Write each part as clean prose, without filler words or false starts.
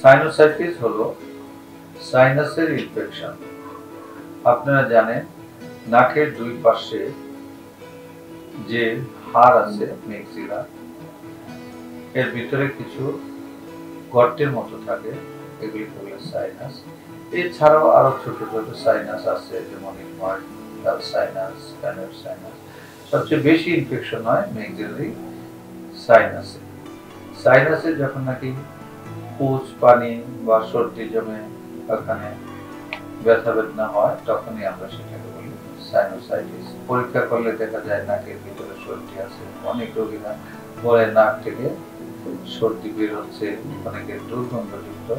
Sinusitis হলো সাইনাসের infection. আপনারা জানেন নাকের দুই পাশে যে হাড় আছে মেক্সিলা, এর ভিতরে কিছু গর্তের মতো থাকে, এগুলিকে বলে সাইনাস। এছাড়াও আরো ছোট ছোট সাইনাস আছে, যেমন ইনভার্টাল সাইনাস, প্যানেল সাইনাস। সবচেয়ে বেশি ইনফেকশন হয় মেক্সিলারি সাইনাসে। সাইনাসে যখন নাকি পুজ, পানি বা সর্দি জমে ওখানে ব্যথা বেদনা হয়, তখনই আমরা সেটাকে বলি সাইনোসাইটিস। পরীক্ষা করলে দেখা যায় নাকের ভিতরে সর্দি আছে। অনেক রোগীরা বলে নাক থেকে সর্দি বের হচ্ছে, অনেকের দুর্গন্ধযুক্ত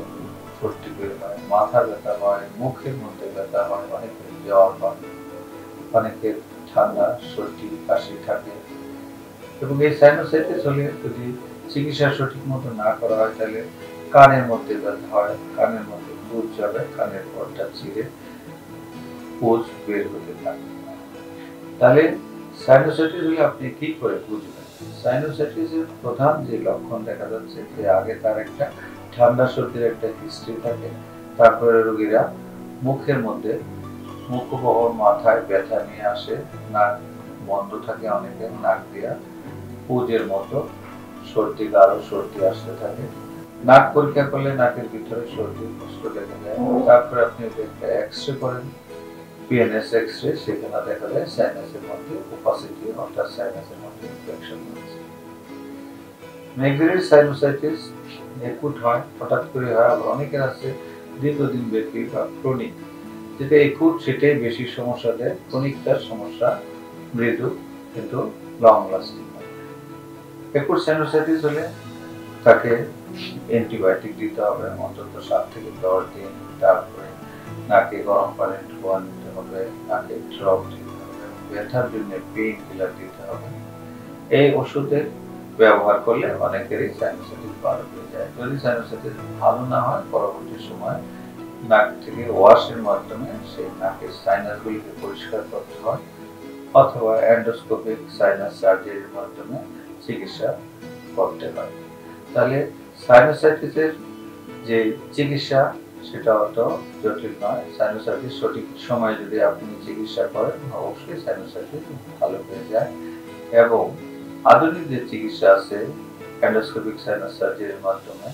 সর্দি বের হয়, মাথা ব্যথা হয়, মুখের মধ্যে ব্যথা হয়, অনেকের জ্বর হয়, অনেকের ঠান্ডা সর্দি কাশি থাকে। এবং এই সাইনোসাইটিস হলে যদি চিকিৎসা সঠিক মতো না করা হয়, তাহলে কানের মধ্যে ব্যথা হয়, কানের মধ্যে পুজ যাবে, কানের পর্দা ছিঁড়ে পুজ বের হতে থাকে। তাহলে সাইনোসাইটিস হলে আপনি কি করে বুঝবেন? সাইনোসাইটিসের প্রধান যে লক্ষণ দেখা যাচ্ছে যে আগে তার একটা ঠান্ডা সর্দির একটা হিস্ট্রি থাকে, তারপরে রোগীরা মুখের মধ্যে মুখবহর মাথায় ব্যথা নিয়ে আসে, নাক বন্ধ থাকে, অনেকের নাক দিয়া পুজের মতো সর্দি, গাঢ় সর্দি আসতে থাকে। নাক পরীক্ষা করলে নাকের ভিতরে সর্দি কষ্ট দেখা যায়। তারপরে আপনি একটা এক্সরে করেন, পিএনএস এক্সরে, সেখানে দেখা যায় সাইনাসের মধ্যে ওপাসিটি অর্থাৎ সাইনাসের মধ্যে ইনফেকশন হয়েছে। মেক্সিলারি সাইনোসাইটিস একুট হয়, হঠাৎ করে হয়, আবার অনেকের আছে দীর্ঘদিন ব্যাপী বা ক্রনিক। যেটা একুট সেটাই বেশি সমস্যা দেয়, ক্রনিকটার সমস্যা মৃদু কিন্তু লং লাস্টিং। একুট সাইনোসাইটিস হলে তাকে অ্যান্টিবায়োটিক দিতে হবে অন্তত 7 থেকে 10 দিন। তারপরে নাকে গরম পানি ধোয়া নিতে হবে, নাকে ড্রপ দিতে হবে, ব্যথার জন্য পেইন কিলার দিতে হবে। এই ওষুধের ব্যবহার করলে অনেকেরই সাইনোসাইটিস ভালো হয়ে যায়। যদি সাইনোসাইটিস ভালো না হয়, পরবর্তী সময় নাক থেকে ওয়াশের মাধ্যমে সেই নাকের সাইনাসগুলিকে পরিষ্কার করতে হয়, অথবা এন্ডোস্কোপিক সাইনাস সার্জারির মাধ্যমে চিকিৎসা করতে হয়। তাহলে সাইনোসাইটিসের যে চিকিৎসা সেটা অত জটিল নয়। সাইনোসাইটিস সঠিক সময়ে যদি আপনি চিকিৎসা করেন, অবশ্যই সাইনোসাইটিস ভালো হয়ে যায়। এবং আধুনিক যে চিকিৎসা আছে এন্ডোস্কোপিক সাইনাস সার্জারির মাধ্যমে,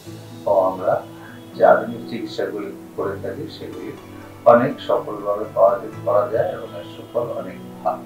ও আমরা যে আধুনিক চিকিৎসাগুলি করে থাকি সেগুলি অনেক সফলভাবে করা যায় এবং এর সুফল অনেক ভালো।